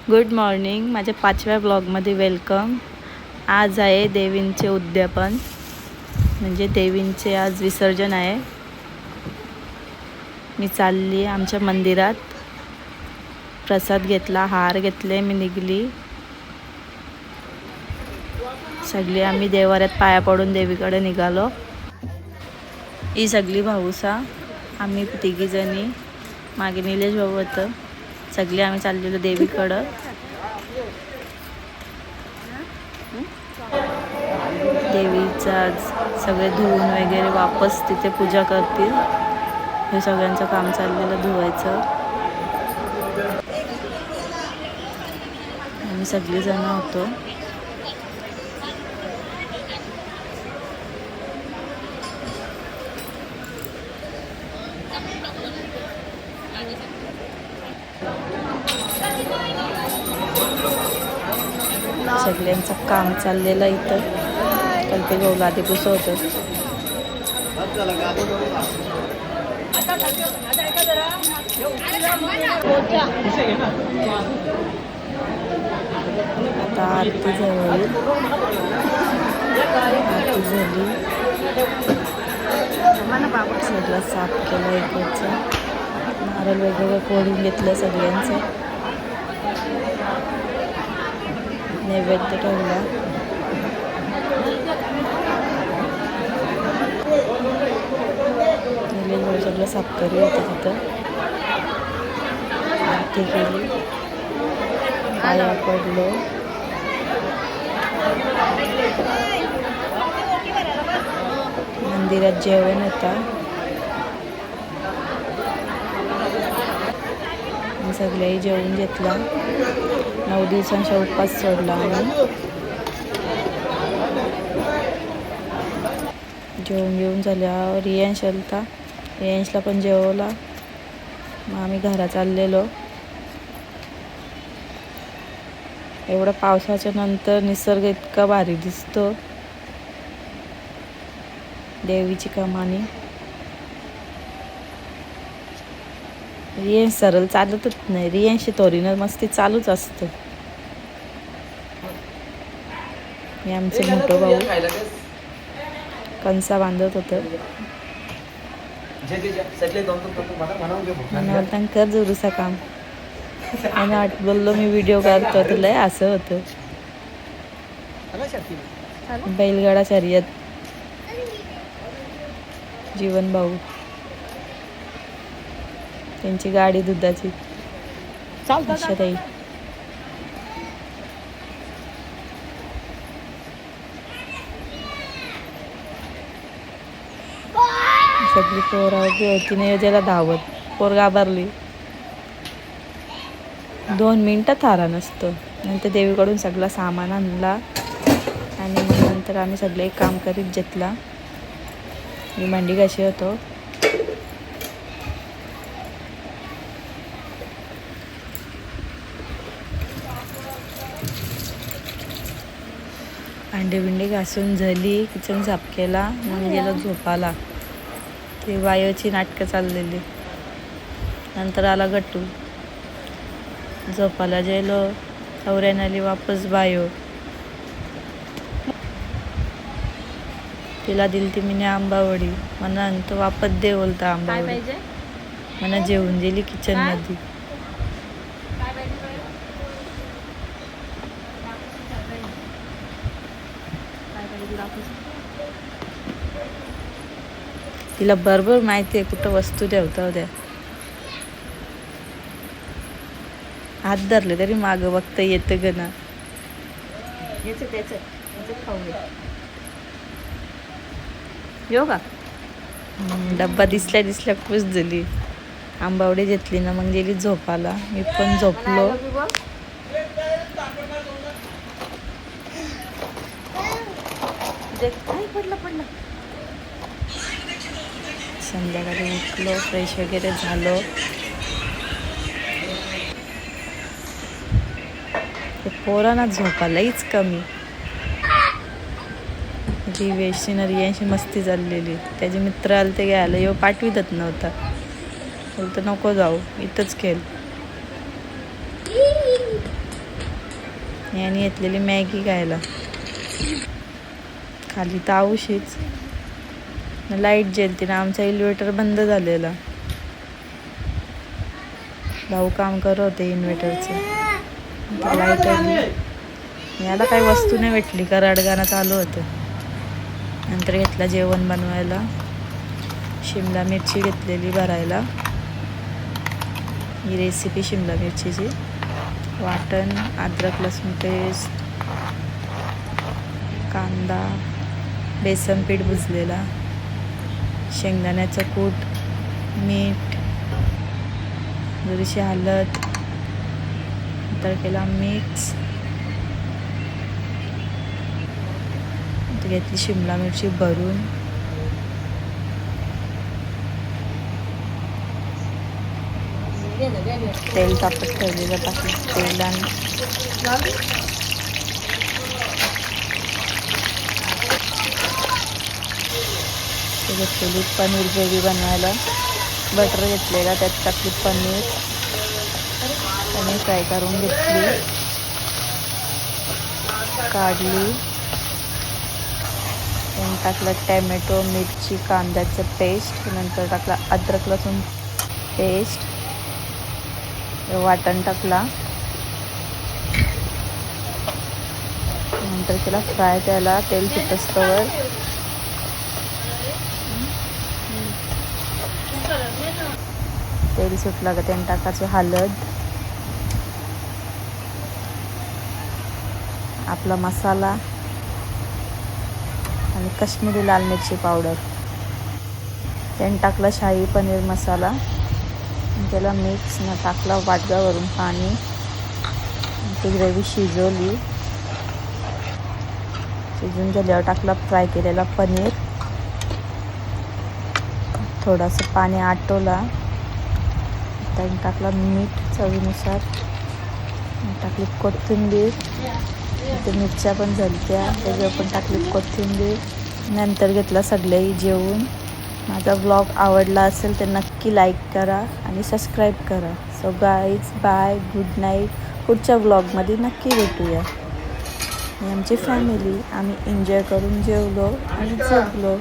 Good morning, माझ्या 5व्या ब्लॉगमध्ये वेलकम। आज आहे देवींचे उद्यापन, म्हणजे देवींचे आज विसर्जन आहे। मी चालली आमच्या मंदिरात, प्रसाद घेतला, हार घेतले, मी निघली। सगळी आम्ही देवाऱ्यात पाया पडून देवीकडे निघालो। ही सगळी भाऊसा, आम्ही तिघी जणी, मागे निलेश भाऊ होतं, सगळे आम्ही चाललेलो देवीकडं। देवीचा सगळे धुवून वगैरे वापस तिथे पूजा करतील। हे सगळ्यांचं काम चाललेलं धुवायचं। आम्ही सगळे जण होतो। सगळ्यांचं काम चाललेलं इथं। कल्पे भाऊ लादी पुसवत होतं। आता आरती झाली, सगळं साफ केलं, इकडचं नारळ वगैरे फोडून घेतलं, सगळ्यांचं नैवेद्य ठेवला। सगळं साफ करू होतं तिथं। आरती केली, पाया पडलो। मंदिरात जेवण होता, सगळ्याही जेवून घेतला। 9 दिवसांचा उपवास सोडला आम्ही। जेवून घेऊन झाल्यावर रियांश आलता, रियांशला पण जेवला। मग आम्ही घरात चाललेलो। एवढं पावसाच्या नंतर निसर्ग इतका भारी दिसतो। देवीची कमानी, रियांश सरळ चालतच नाही, रियांशी तोरीनं मस्ती चालूच असतं। हे आमचे मोठं भाऊ कणसा बांधत होतं। कर जोरूसा काम, आणि बोललो मी व्हिडिओ काढतो तुला, असं होतं। बैलगाडा शर्यत, जीवन भाऊ, त्यांची गाडी दुधाची चालताई। सगळी पोरं होती नियोजनाला धावत, पोर घाबरली। 2 मिनिटं थारा नसतो। नंतर देवीकडून सगळं सामान आणला, आणि नंतर आम्ही सगळे काम करीत घेतला। मी भांडी घाशी होतो। भांडी बिंडी घासून झाली, किचन साफ केला, मग गेलो झोपाला। ते बायोची नाटकं चाललेली। नंतर आला गट्टू, झोपाला गेलो। नवऱ्यानं आली वापस बायो, तिला दिली ती मी आंबावडी, म्हणा तो वापस दे बोलता आंबावडी, म्हणा जेवून गेली किचन मध्ये। तिला बरोबर माहिती आहे कुठं वस्तू ठेवता होत्या। हात धरले तरी मागं बघता येतं ग ना। येऊ का? डब्बा दिसल्या खुश झाली। आंबावडी घेतली ना, मग गेली झोपाला। मी पण झोपलो। पडलं संध्याकाळी उठलो, फ्रेश वगैरे झालो। पोरांना झोपायलाच कमी। जी वेशीनरी यांशी मस्ती चाललेली, त्याचे मित्र आले ते घ्यायला, येऊ पाठवितच नव्हता। बोलतो नको जाऊ, इथंच खेळ। यांनी घेतलेली मॅगी खायला. खाली ताऊशीच लाईट जेलती ना, आमचा इन्व्हर्टर बंद झालेला. भाऊ काम करत होते इन्व्हर्टरचं, लाईट आली. याला काही वस्तू नाही भेटली, कराड गाणं चालू होतं. नंतर घेतला जेवण बनवायला. शिमला मिरची घेतलेली भरायला. ही रेसिपी शिमला मिरचीची. वाटण, अद्रक लसूण पेस्ट, कांदा, बेसन पीठ भुजलेला, शेंगदाण्याचं कूट, मीठ, थोडीशी हळद, नंतर केला मिक्स. घेतली शिमला मिरची भरून. तेल तापत ठेवलेलं, टाकलं तेल आणि घेतलेली पनीर ग्रेव्ही बनवायला. बटर घेतलेला, त्यात टाकली पनीर फ्राय करून घेतली, काढली. त्यानंतर टाकलं टॅमॅटो, मिरची, कांद्याचं पेस्ट. नंतर टाकला अद्रक लसूण पेस्ट, वाटण टाकला. नंतर केला फ्राय, त्याला तेल सुटस्तवर. तेल सुटला का त्याने टाकायची हळद, आपला मसाला आणि काश्मीरी लाल मिरची पावडर. त्याने टाकला शाही पनीर मसाला. त्याला मिक्स न टाकला वाटगावरून पाणी. ती ग्रेव्ही शिजवली. शिजून झाल्यावर टाकला फ्राय केलेला पनीर. थोडंसं पाणी आटवला. त्याने टाकला मीठ चवीनुसार. टाकली कोथिंबीर. ते मिरच्या पण झालत्या, त्याच्यावर पण टाकली कोथिंबीर. नंतर घेतला सगळेही जेवून. माझा व्लॉग आवडला असेल तर नक्की लाईक करा आणि सबस्क्राईब करा. So guys, bye, good night. पुढच्या व्लॉगमध्ये नक्की भेटूया. ही आमची फॅमिली. आम्ही एन्जॉय करून जेवलो आणि जगलो.